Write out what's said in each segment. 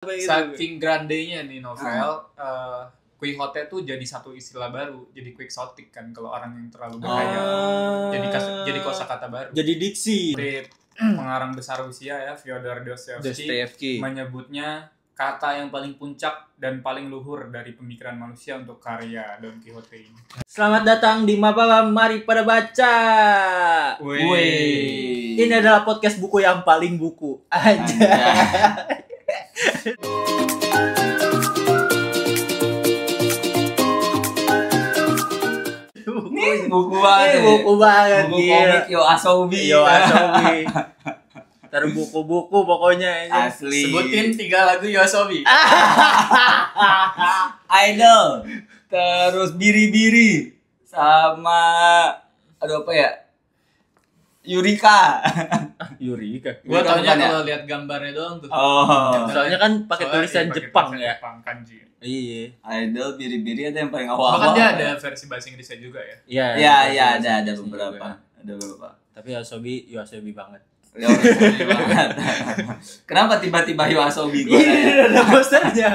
Saking grandenya nih novel, Quixote tuh jadi satu istilah baru, jadi quixotic kan kalau orang yang terlalu berhayal. Jadi kosakata baru. Jadi diksi. Pengarang besar Rusia ya, Fyodor Dostoevsky menyebutnya kata yang paling puncak dan paling luhur dari pemikiran manusia untuk karya Don Quixote ini. Selamat datang di Mapa, mari pada baca. Wih. Ini adalah podcast buku yang paling buku aja. Ini buku banget. Buku banget. Buku komik YOASOBI. Taruh buku-buku pokoknya. Asli. Sebutin 3 lagu YOASOBI. Idol. Terus Biri-Biri. Sama aduh apa ya? Yurika. Yurika. Gua taunya bukan ya? kalau lihat gambarnya doang tuh. Oh. Soalnya kan pakai tulisan Pakai Jepang tulisan ya. Jepang, kanji. Iya. Idol, Biri-Biri ada yang paling awal. Bahkan dia ada versi bahasa Inggrisnya juga ya. Iya. Iya, ada beberapa. Ada beberapa. Tapi YOASOBI banget. YOASOBI banget. Kenapa tiba-tiba YOASOBI gue? Iya, ada posternya.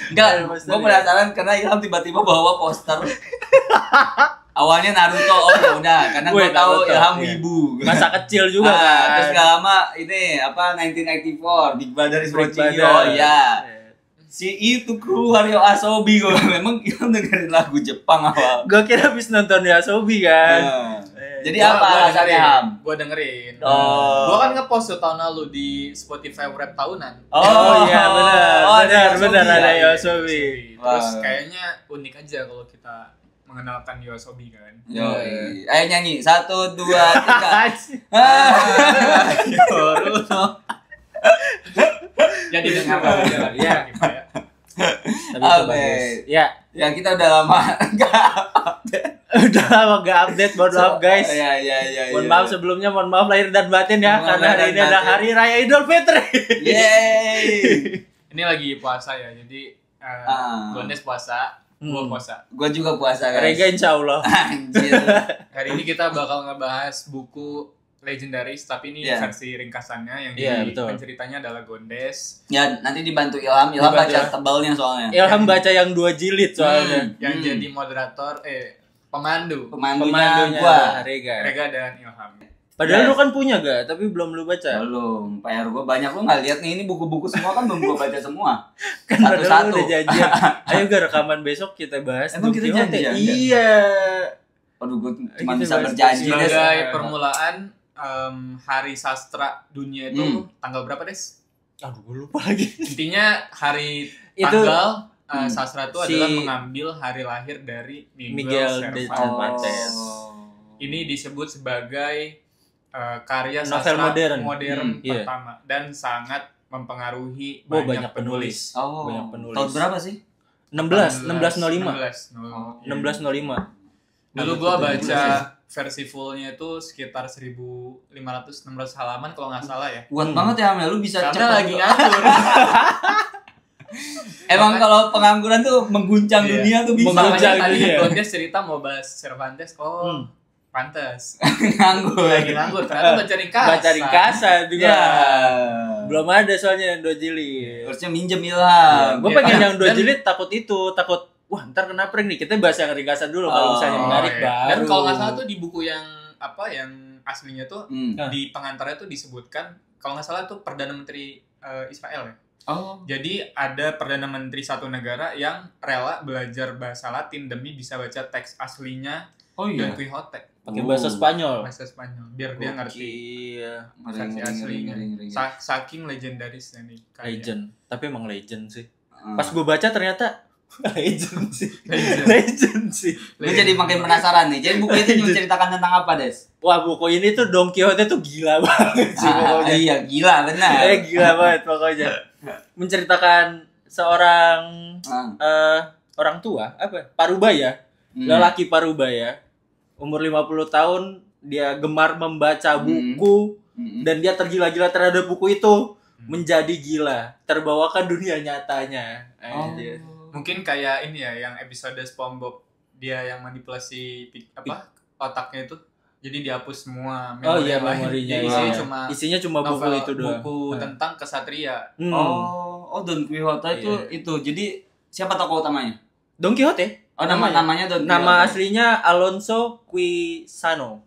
Enggak, gue penasaran karena Ilham tiba-tiba bawa poster. Awalnya Naruto, oh ya udah, karena gue tahu Naruto, Ilham iya. wibu. Masa kecil juga kan. Terus gak lama ini apa 1984 Big Brother is Big watching you. Brother. Oh iya. Si itu keluar YOASOBI gue. Memang kita dengerin lagu Jepang awal. Gue kira habis nonton YOASOBI kan. Jadi apa alasannya Ham? Gua dengerin. Oh. Gua kan ngepost tuh tahun lalu di Spotify Rap tahunan. Oh iya benar ada ya. YOASOBI. Terus Wah. kayaknya unik aja kalau kita mengenalkan YOASOBI kan. Yo, ayo nyanyi 1, 2, 3. Jadi dengar aja lah ya. Tapi itu bagus. Ya, Ya kita udah lama enggak. udah lama gak update, mohon maaf guys. Ya. Mohon maaf sebelumnya, mohon maaf lahir dan batin ya, Mohon karena maaf hari lahir ini dan adalah batin. hari raya Idul Fitri. Yeay. Ini lagi puasa ya. Jadi Gondes puasa, gua puasa. Gua juga puasa guys. Rega insyaallah. Anjir. Hari ini kita bakal ngebahas buku legendaris, tapi ini Iya. versi ringkasannya yang Iya, di betul. penceritanya adalah Gondes Ya nanti dibantu Ilham Dibantu baca ya. tebalnya soalnya. Ilham baca yang 2 jilid soalnya. yang jadi moderator pemandu Pemandunya gua. Rega. Rega dan Ilham. Padahal Yes. lu kan punya gak, tapi belum lu baca. Belum, PR gua banyak, lu nggak lihat nih, ini buku-buku semua kan belum gua baca semua. Kan padahal lu Satu-satu. udah janjian. Ayo gak rekaman besok kita bahas. Emang Don kita Quixote. janjian? Iya. Aduh, gua cuma Kita bisa bahas berjanji deh. Sebagai permulaan Hari Sastra Dunia itu tanggal berapa, Des? Aduh, gue lupa lagi. Intinya hari Itu, tanggal sastra itu si adalah mengambil hari lahir dari Miguel de Cervantes. Cervantes. Ini disebut sebagai karya Novel sastra modern. Iya. pertama dan sangat mempengaruhi Banyak penulis. Oh, Banyak penulis. tahun berapa sih? 1605. 1605. 1605. Dulu gua baca versi fullnya itu sekitar 1500-1600 halaman kalau nggak salah ya. Kuat banget ya, Amel, lu bisa Karena cepet. lagi nganggur. Emang kalau pengangguran tuh mengguncang Iya. dunia tuh bisa. Mengguncang Makanya tadi dunia. Gondes cerita mau bahas Cervantes. Pantes. nganggur. Lagi nganggur. Ternyata baca ringkasan. Baca ringkasan juga. Ya. Belum ada soalnya yang 2 jilid. Harusnya minjem Ilham. Gue Iya. pengen yang 2 Dan- jilid, takut wah ntar kena prank nih, kita bahas yang ringkasan dulu kalau misalnya menarik iya. baru. Dan kalau nggak salah tuh di buku yang aslinya tuh Hmm. di pengantarnya tuh disebutkan kalau nggak salah tuh Perdana Menteri Israel ya. Oh. Jadi ada Perdana Menteri satu negara yang rela belajar bahasa Latin demi bisa baca teks aslinya Oh Don iya. Quixote pakai bahasa Spanyol. bahasa Spanyol biar dia ngerti Iya, versi aslinya. Saking legendarisnya nih karya. legend. Tapi emang legend sih. Hmm. Pas gue baca ternyata legend sih. Legend. Legend sih. Gue jadi makin penasaran nih. Jadi buku itu menceritakan tentang apa, Des? Wah, buku ini tuh Don Quixote tuh gila banget sih pokoknya. Iya, gila benar. Gila banget pokoknya. Menceritakan seorang orang tua, parubaya, lelaki parubaya, umur 50 tahun, dia gemar membaca buku dan dia tergila-gila terhadap buku itu, menjadi gila, terbawakan dunia nyatanya. Anjir. Mungkin kayak ini ya yang episode SpongeBob dia yang manipulasi otaknya itu jadi dihapus semua Oh iya, yang lain. memorinya. Jadi Iya. isinya Isinya cuma buku novel, itu doang. buku tentang kesatria. Oh, Don Quixote itu. Jadi siapa tokoh utamanya? Don Quixote. Oh, namanya Don Quixote. Nama aslinya Alonso Quixano.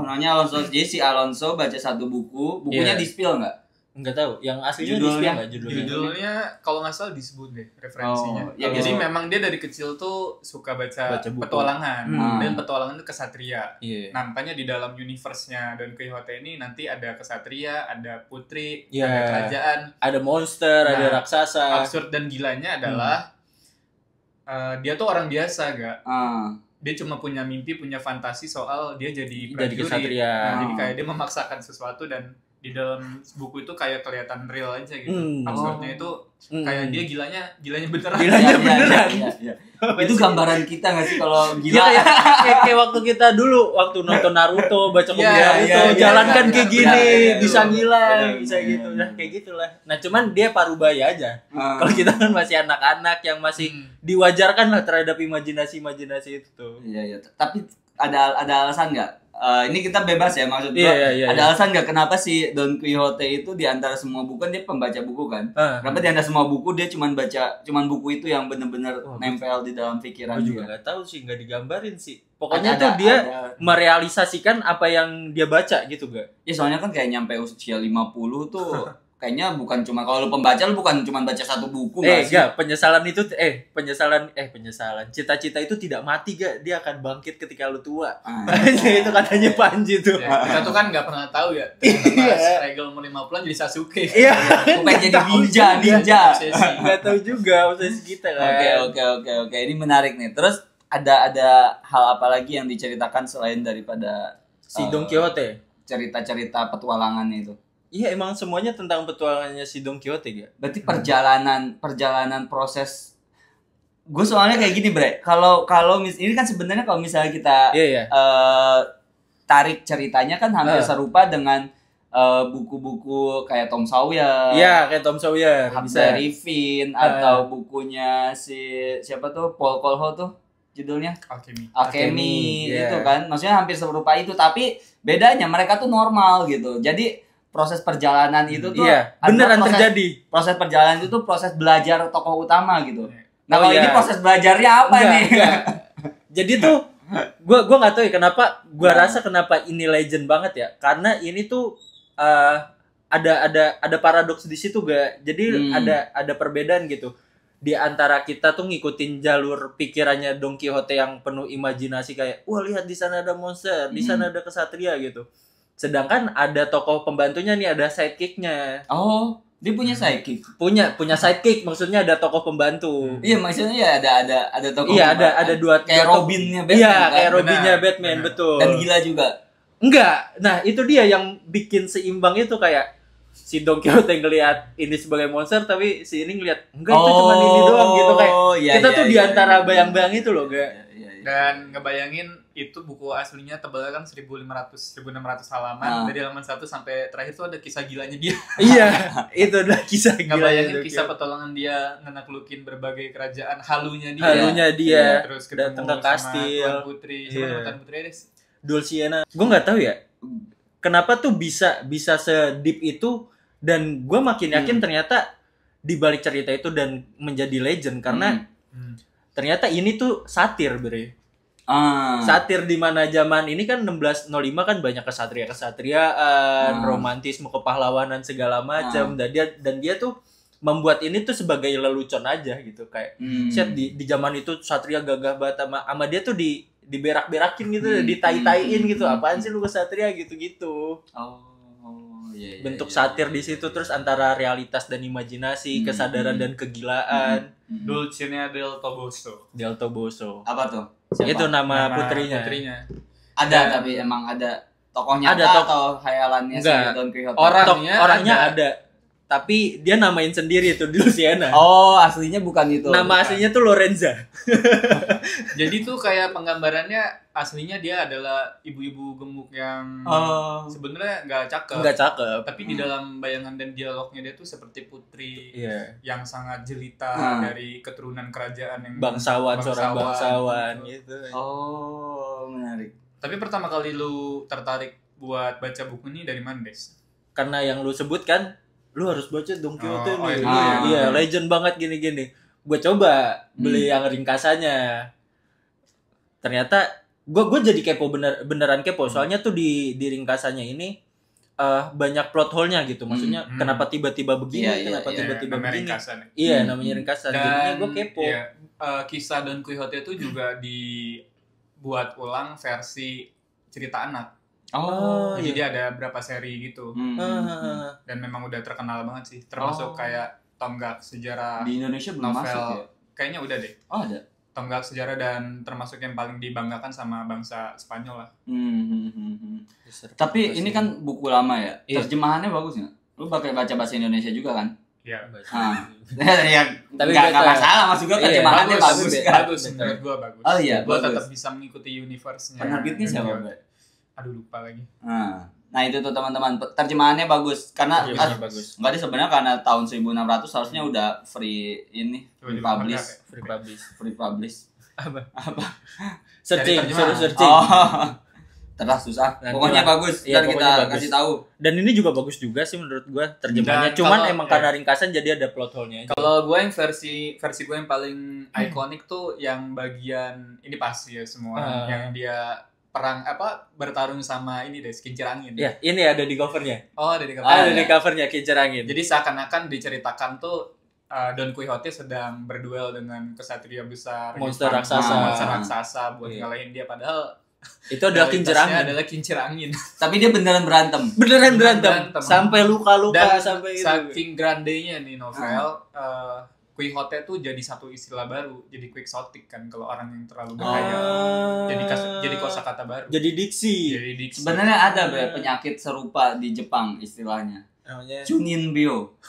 Namanya Alonso. Jadi si Alonso baca satu bukunya di-spill enggak? Enggak tahu. Yang aslinya di-spill enggak judulnya? Judulnya kalau nggak salah disebut deh referensinya. Jadi memang dia dari kecil tuh suka baca petualangan. Dan petualangan itu kesatria. Nah, makanya di dalam universe-nya Don Quixote ini nanti ada kesatria, ada putri, ada kerajaan, ada monster, ada raksasa. Absurd dan gilanya adalah dia tuh orang biasa, gak? Dia cuma punya mimpi, punya fantasi soal dia jadi prajurit. Nah, jadi kayak dia memaksakan sesuatu dan di dalam buku itu kayak kelihatan real aja gitu. Absurdnya itu kayak dia gilanya beneran. Iya. Itu gambaran kita nggak sih kalau gila? Ya, kayak waktu kita dulu waktu nonton Naruto, baca komik Naruto, jalan kan kayak gini, bisa gila, bisa gitu. Nah, kayak gitulah. Nah, cuman dia parubaya aja. Kalau kita kan masih anak-anak yang masih diwajarkan lah terhadap imajinasi itu tuh. Iya. Tapi ada alasan nggak? Ini kita bebas ya, maksud gua. Ada alasan nggak kenapa si Don Quixote itu di antara semua buku, kan dia pembaca buku kan? Kenapa di antara semua buku dia cuman buku itu yang benar-benar nempel di dalam pikiran dia? Gue juga nggak tahu sih, nggak digambarin sih. Pokoknya tuh dia merealisasikan apa yang dia baca gitu gak? Ya soalnya kan kayak nyampe usia 50 tuh kayaknya bukan cuma, kalau lu pembaca lu bukan cuma baca satu buku nggak sih? Penyesalan cita-cita itu tidak mati gak, dia akan bangkit ketika lu tua. Itu katanya Panji tuh. Kita tuh kan nggak pernah tahu ya. Pas Regal umur 50-an jadi Sasuke. Iya. Pengen jadi ninja. Nggak tahu juga obsesi kita kan. Oke. Ini menarik nih. Terus ada hal apa lagi yang diceritakan selain daripada si Don Quixote? Cerita-cerita petualangannya itu. Iya, emang semuanya tentang petualangannya si Don Quixote gak? Berarti perjalanan proses. Gue soalnya kayak gini, Bre. Kalau ini kan sebenarnya kalau misalnya kita tarik ceritanya kan hampir serupa dengan buku-buku kayak Tom Sawyer. Iya, kayak Tom Sawyer. Huckleberry Finn atau bukunya si siapa tuh, Paul Coelho tuh judulnya Alchemy itu kan. Maksudnya hampir serupa itu, tapi bedanya mereka tuh normal gitu. Jadi proses perjalanan itu tuh beneran terjadi. Proses perjalanan itu tuh proses belajar tokoh utama gitu. Nah, kalau ini proses belajarnya apa nih? Jadi tuh gua nggak tahu ya kenapa gua rasa kenapa ini legend banget ya. Karena ini tuh ada paradoks di situ gak. Jadi ada perbedaan gitu di antara kita tuh ngikutin jalur pikirannya Don Quixote yang penuh imajinasi kayak wah lihat di sana ada monster, di sana ada kesatria gitu. Sedangkan ada tokoh pembantunya nih, ada sidekicknya. Oh, dia punya sidekick. Punya sidekick, maksudnya ada tokoh pembantu. Iya, maksudnya ya ada tokoh. Iya, ada dua kayak Robinnya Batman. Iya, kan? Kayak Robinnya Batman, betul. Dan gila juga. Enggak. Nah, itu dia yang bikin seimbang itu kayak si Don Quixote ngelihat ini sebagai monster tapi si ini ngelihat enggak itu cuma ini doang gitu kayak. Kita tuh di antara bayang-bayang itu loh, gak? Dan ngebayangin itu buku aslinya tebalnya kan 1600 halaman. Dari halaman 1 sampai terakhir tuh ada kisah gilanya dia. Iya, itu adalah kisah gilanya. Ngebayangin kisah petualangan dia ngenaklukin berbagai kerajaan, halunya dia. Terus datang ke kastil. Tuan Putri, Tuan Putri Dulciana. Gue nggak tahu ya. Kenapa tuh bisa se-deep itu, dan gue makin yakin ternyata di balik cerita itu dan menjadi legend karena ternyata ini tuh satir, Bre. Satir di mana zaman ini kan 1605 kan banyak kesatria-kesatriaan, romantisme, kepahlawanan segala macam, dan dia tuh membuat ini tuh sebagai lelucon aja gitu kayak di zaman itu satria gagah banget sama dia tuh diberak-berakin gitu, ditai-taiin gitu. Apaan sih lu kesatria gitu-gitu. Bentuk satir di situ, terus antara realitas dan imajinasi, kesadaran dan kegilaan. Dulcinea del Toboso. Apa tuh? Siapa? Itu nama putrinya. Ada tapi emang ada tokohnya atau khayalannya si Don Quixote? Orangnya ada. Tapi dia namain sendiri itu Dulciana. Oh, aslinya bukan itu. Nama aslinya tuh Lorenza. Jadi tuh kayak penggambarannya aslinya dia adalah ibu-ibu gemuk yang sebenarnya nggak cakep. Tapi di dalam bayangan dan dialognya dia tuh seperti putri yang sangat jelita dari keturunan kerajaan yang bangsawan gitu. Oh, menarik. Tapi pertama kali lu tertarik buat baca buku ini dari mana, Des? Karena yang lu sebut kan lu harus baca Don Quixote nih. Iya, legend banget gini-gini. Gue coba beli yang ringkasannya. Ternyata gue jadi kepo, beneran kepo. Soalnya tuh di ringkasannya ini banyak plot hole-nya gitu. Maksudnya kenapa tiba-tiba begini, kenapa tiba-tiba begini. Iya, namanya ringkasan. Jadinya gue kepo. Iya, kisah Don Quixote itu juga dibuat ulang versi cerita anak. Jadi dia ada berapa seri gitu. Dan memang udah terkenal banget sih. Termasuk kayak tonggak sejarah di Indonesia belum novel. Masuk ya? Kayaknya udah deh. Ada. Tonggak sejarah dan termasuk yang paling dibanggakan sama bangsa Spanyol lah. Tapi ini kan buku lama ya. Terjemahannya bagus nggak? Lu pakai baca bahasa Indonesia juga kan? Iya. Tapi nggak masalah, maksud gue terjemahannya bagus. Bagus, menurut gue bagus. Oh iya, gue tetap bisa mengikuti universe-nya. Penerbitnya siapa, Mbak? Aduh, lupa lagi. Nah itu tuh teman-teman, terjemahannya bagus karena bagus. Enggak, sebenarnya karena tahun 1600 harusnya udah free publish. Apa? Searching. Terlah susah. Pokoknya bagus. Dan kita kasih tahu. Dan ini juga bagus juga sih menurut gua terjemahannya. Cuman emang karena ringkasan jadi ada plot hole-nya. Kalau gua yang versi gue yang paling ikonik tuh yang bagian ini pasti ya semua yang dia bertarung sama ini deh, kincir angin. Ya, ini ada di covernya. Oh, ada di covernya. Ada di covernya kincir angin. Jadi seakan-akan diceritakan tuh Don Quixote sedang berduel dengan kesatria besar, monster raksasa buat ngalahin dia, padahal itu adalah kincir angin. Tapi dia beneran berantem. Sampai luka-luka. Dan sampai saking grandenya nih novel, Quixote tuh jadi satu istilah baru, jadi quixotic kan kalau orang yang terlalu bahaya. Jadi kosakata baru. Jadi diksi. Sebenarnya ada penyakit serupa di Jepang istilahnya. Namanya Chuninbyo.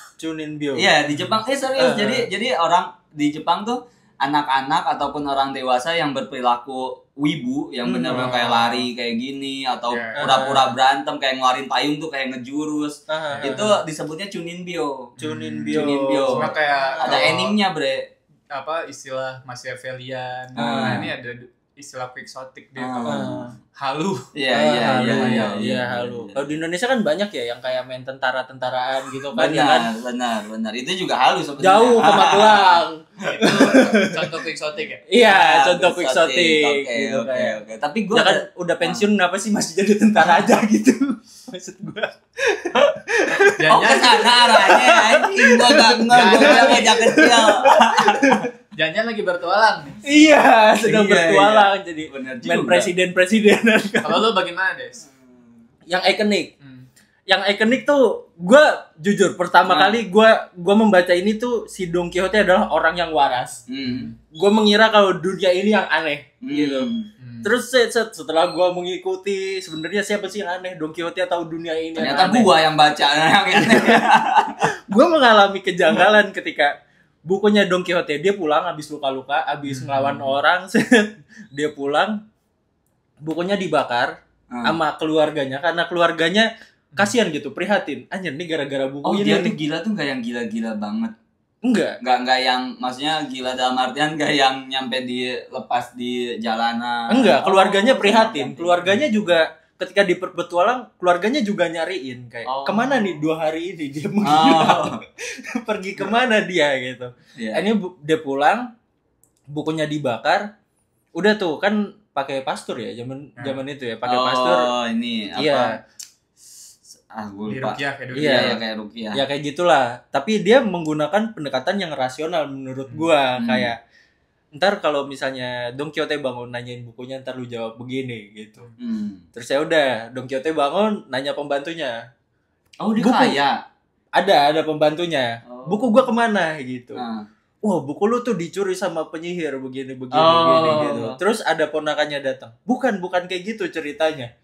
Iya, di Jepang serius. Jadi orang di Jepang tuh anak-anak ataupun orang dewasa yang berperilaku wibu, yang benar-benar kayak lari kayak gini atau pura-pura berantem kayak ngeluarin payung tuh kayak ngejurus. Itu disebutnya Chuninbyo. Cuma kayak ada endingnya, Bre. Istilah Machiavellian. Nah, ini ada istilah quixotic dia kalau halu. Iya, halu. Kalau di Indonesia kan banyak ya yang kayak main tentara-tentaraan gitu kan. Benar. Itu juga halu sebenarnya. Jauh ke Magelang. Itu contoh quixotic ya? Iya, contoh quixotic. Oke. Tapi gue kan udah pensiun, kenapa sih masih jadi tentara aja gitu? Maksud gue. Kesana arahnya anjing. Gue ngajak kecil. Jangan lagi bertualang. Iya, sedang bertualang jadi main presiden-presidenan. Kalau lo bagaimana, Des? Yang ikonik. Yang ikonik tuh gue jujur pertama kali gue membaca ini tuh si Don Quixote adalah orang yang waras. Gue mengira kalau dunia ini yang aneh gitu. Terus setelah gue mengikuti sebenarnya siapa sih yang aneh, Don Quixote atau dunia ini? Ternyata gue yang baca yang aneh. Gue mengalami kejanggalan ketika bukunya Don Quixote, dia pulang habis luka-luka, habis ngelawan orang, dia pulang, bukunya dibakar sama keluarganya karena keluarganya kasihan gitu, prihatin. Anjir nih gara-gara buku ini. Dia tuh gila tuh gak yang gila-gila banget. Enggak yang maksudnya gila dalam artian gak yang nyampe dilepas di jalanan. Enggak, keluarganya prihatin. Keluarganya juga ketika di berpetualang, keluarganya juga nyariin kayak kemana nih 2 hari ini dia menghilang. Pergi kemana dia gitu. Ini dia pulang, bukunya dibakar. Udah tuh kan pakai pastur ya zaman itu ya, pakai pastur. Ini apa? Iya. Gue lupa. Kayak ruqyah. Ya kayak gitulah. Tapi dia menggunakan pendekatan yang rasional menurut gua, kayak ntar kalau misalnya Don Quixote bangun nanyain bukunya, ntar lu jawab begini gitu. Terus ya udah, Don Quixote bangun nanya pembantunya. Dia kaya. Ada pembantunya. Buku gua kemana gitu. Wah, buku lu tuh dicuri sama penyihir begini gitu. Terus ada ponakannya datang. Bukan kayak gitu ceritanya.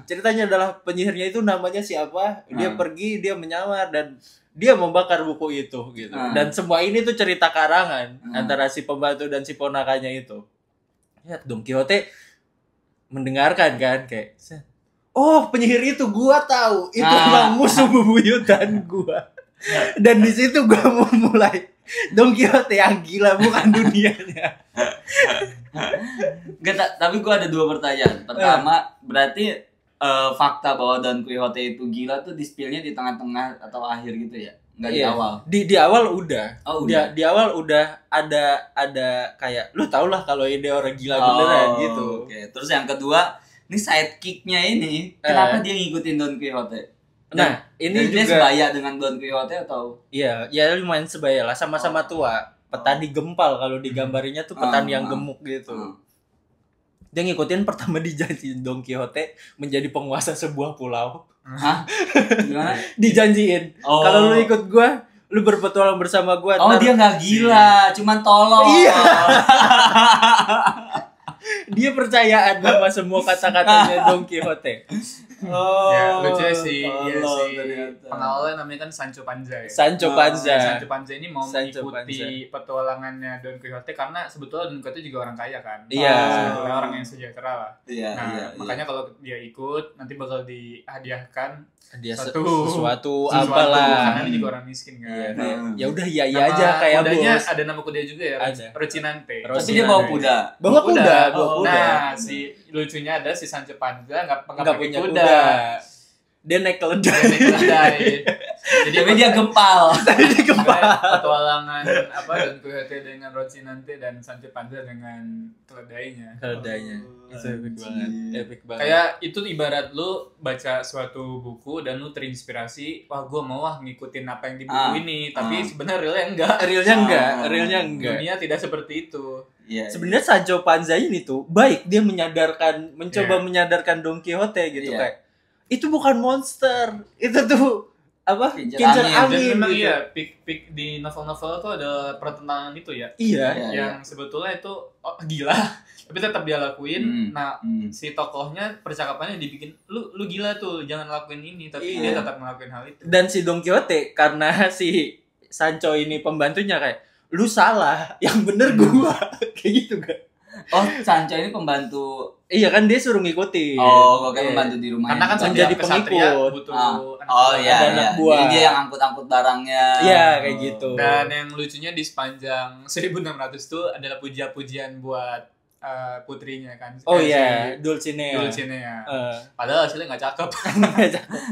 Ceritanya adalah penyihirnya itu namanya siapa? Dia pergi, dia menyamar dan dia membakar buku itu gitu. Dan semua ini tuh cerita karangan antara si pembantu dan si ponakannya itu. Ya, Don Quixote mendengarkan kan kayak, penyihir itu gua tahu. Itu emang musuh bebuyutan gua. Dan di situ gua mau mulai Don Quixote yang gila bukan dunianya. Tapi gue ada 2 pertanyaan. Pertama, berarti fakta bahwa Don Quixote itu gila tuh di-spill-nya di tengah-tengah atau akhir gitu ya? Enggak di awal. Di awal udah. Oh, udah. Di awal udah ada kayak lu tau lah kalau ini orang gila beneran gitu. Oke. Terus yang kedua, ini sidekick-nya ini kenapa dia ngikutin Don Quixote? Nah, ini juga dia sebaya dengan Don Quixote atau? Iya, ya lumayan sebaya lah, sama-sama tua. Petani gempal kalau digambarinya tuh petani yang gemuk gitu. Dia ngikutin pertama dijanjiin Don Quixote menjadi penguasa sebuah pulau. Hah? Gimana? Dijanjiin. Kalau lu ikut gua, lu berpetualang bersama gua. Dia nggak gila, cuman tolong. Iya. Dia percayaan sama semua kata-katanya Don Quixote. Ya, lucu sih. Iya sih. Pengawalnya namanya kan Sancho Panza ya. Sancho Panza ini mau mengikuti petualangannya Don Quixote karena sebetulnya Don Quixote juga orang kaya kan. Iya. Sebetulnya orang yang sejahtera lah. Iya. Makanya kalau dia ikut nanti bakal dihadiahkan sesuatu apalah. Karena dia juga orang miskin kan. Ya udah iya aja kayak kudanya ada nama kuda juga ya. Rocinante. Tapi dia bawa kuda. Bawa kuda. Nah, si lucunya ada si Sancho Panza nggak punya kuda. Dia naik keledai. Jadi dia gempal. Petualangan Don Quixote dengan Rocinante dan Sancho Panza dengan keledainya. Itu epic banget. Kayak itu ibarat lu baca suatu buku dan lu terinspirasi, wah gue mau ngikutin apa yang di buku ini, tapi sebenarnya realnya enggak. Dunia tidak seperti itu. Sebenarnya Sancho Panza ini tuh baik, dia mencoba menyadarkan Don Quixote gitu kayak itu bukan monster, itu tuh kincir angin. Memang pik di novel-novel tuh ada pertentangan itu ya. Yang sebetulnya itu gila, tapi tetap dia lakuin. Si tokohnya percakapannya dibikin lu gila tuh, jangan lakuin ini, tapi dia tetap ngelakuin hal itu. Dan si Don Quixote karena si Sancho ini pembantunya kayak lu salah, yang bener gua. Kayak gitu kan. Sancho ini pembantu. Iya kan, dia suruh ngikutin. Kok kayak pembantu di rumah. Karena kan jadi pengikut. Anak buah. Jadi dia yang angkut-angkut barangnya. Iya, kayak gitu. Dan yang lucunya di sepanjang 1600 tuh adalah puja-pujian buat putrinya kan. Dulcinea. Padahal hasilnya nggak cakep.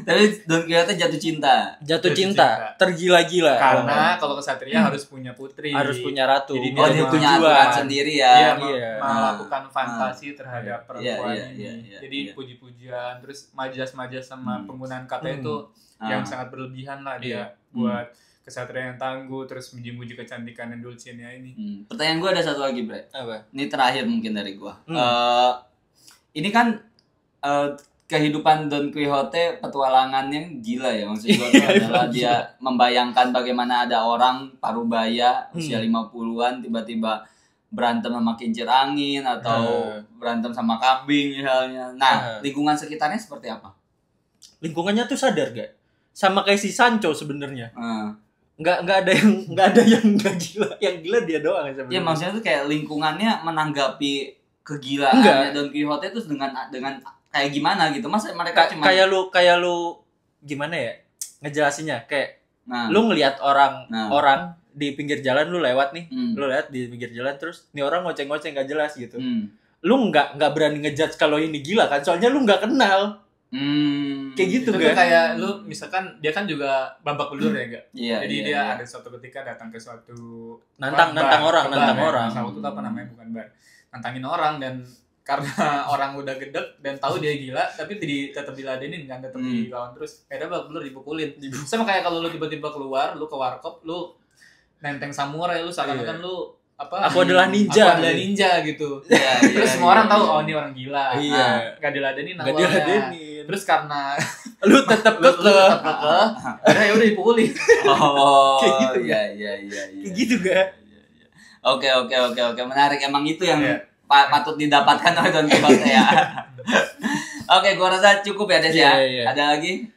Tapi Don Quixote jatuh cinta, tergila-gila. Karena kalau kesatria harus punya putri, harus punya ratu. Jadi dia punya aturan sendiri ya. Melakukan fantasi terhadap perempuan ini. Jadi puji-pujian, terus majas-majas sama penggunaan kata itu yang sangat berlebihan lah dia buat kesatria yang tangguh, terus muji-muji kecantikan Dulcinea ini. Pertanyaan gue ada satu lagi, Bre. Apa? Ini terakhir mungkin dari gue. Ini kan kehidupan Don Quixote petualangannya gila ya. Maksud gue adalah dia membayangkan bagaimana ada orang parubaya usia 50-an tiba-tiba berantem sama kincir angin atau berantem sama kambing misalnya. Nah, lingkungan sekitarnya seperti apa? Lingkungannya tuh sadar gak? Sama kayak si Sancho sebenarnya. Nggak ada yang nggak gila, yang gila dia doang sebenarnya. Ya maksudnya tuh kayak lingkungannya menanggapi kegilaannya Don Quixote itu dengan kayak gimana gitu. Masa mereka cuma kayak lu gimana ya ngejelasinnya, kayak lu ngelihat orang di pinggir jalan, lu lewat nih, lu lihat di pinggir jalan terus nih orang ngoceng-ngoceng nggak jelas gitu. Lu nggak berani ngejudge kalau ini gila kan, soalnya lu nggak kenal. Kayak gitu kan. Kayak lu misalkan dia kan juga babak belur ya enggak? Jadi dia ada suatu ketika datang ke suatu nantang orang. Suatu apa namanya, bukan bar. Nantangin orang, dan karena orang udah gedek dan tahu dia gila, tapi tetap diladenin kan, tetap dilawan terus. Akhirnya babak belur dipukulin. Sama kayak kalau lu tiba-tiba keluar, lu ke warkop, lu nenteng samurai, lu seakan-akan lu aku adalah ninja gitu. Terus semua orang tahu ini orang gila. Gak diladenin awalnya. Terus karena lu tetap akhirnya udah dipukulin. Kayak gitu. Kayak gitu gak? Oke, menarik. Emang itu yang patut didapatkan oleh Don Quixote ya. Oke, gua rasa cukup ya, Des ya. Ada lagi?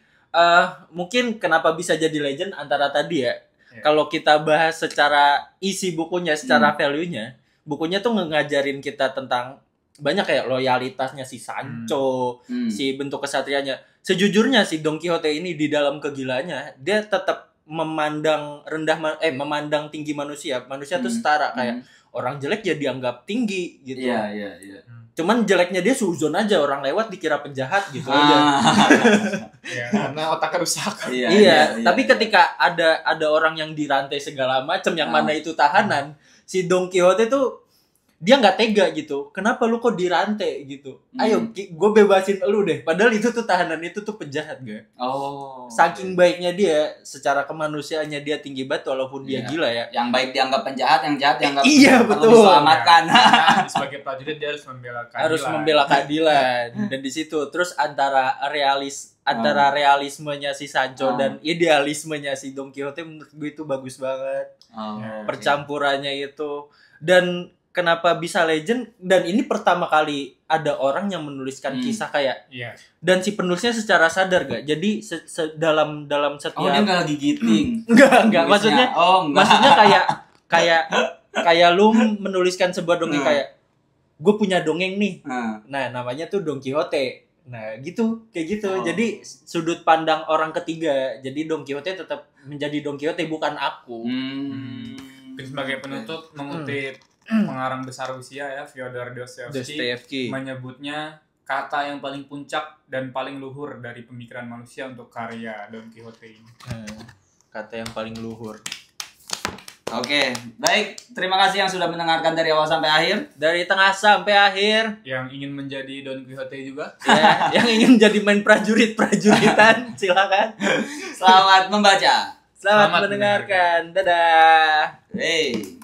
Mungkin kenapa bisa jadi legend antara tadi ya. Kalau kita bahas secara isi bukunya, secara value-nya, bukunya tuh ngajarin kita tentang banyak kayak loyalitasnya si Sancho, si bentuk kesatrianya. Sejujurnya si Don Quixote ini di dalam kegilaannya, dia tetap memandang tinggi manusia. Manusia tuh setara, kayak orang jelek ya dianggap tinggi gitu. Iya. Cuman jeleknya dia suzon aja, orang lewat dikira penjahat gitu aja. Ya, karena otaknya rusak. Iya, tapi ketika ada orang yang dirantai segala macam yang mana itu tahanan, si Don Quixote tuh dia nggak tega gitu. Kenapa lu kok dirantai gitu? Ayo, gue bebasin lu deh. Padahal itu tuh tahanan itu tuh penjahat gak? Saking baiknya dia, secara kemanusiaannya dia tinggi banget walaupun dia gila ya. Yang baik dianggap penjahat, yang jahat dianggap betul. Diselamatkan. Sebagai prajurit dia harus membela keadilan. Harus membela keadilan. Dan di situ terus antara realismenya si Sancho dan idealismenya si Don Quixote menurut gue itu bagus banget. Percampurannya itu. Dan kenapa bisa legend, dan ini pertama kali ada orang yang menuliskan kisah kayak dan si penulisnya secara sadar gak, jadi dalam setiap dia nggak lagi giting. enggak maksudnya kayak lu menuliskan sebuah dongeng kayak gue punya dongeng nih, nah namanya tuh Don Quixote, nah gitu kayak gitu. Jadi sudut pandang orang ketiga, jadi Don Quixote tetap menjadi Don Quixote, bukan aku. Sebagai penutup mengutip pengarang besar Rusia ya, Fyodor Dostoyevsky menyebutnya kata yang paling puncak dan paling luhur dari pemikiran manusia untuk karya Don Quixote ini. Kata yang paling luhur. Oke, baik. Terima kasih yang sudah mendengarkan dari awal sampai akhir. Dari tengah sampai akhir. Yang ingin menjadi Don Quixote juga. Ya, yang ingin jadi main prajuritan, silakan. Selamat membaca. Selamat mendengarkan. Dadah. Hey.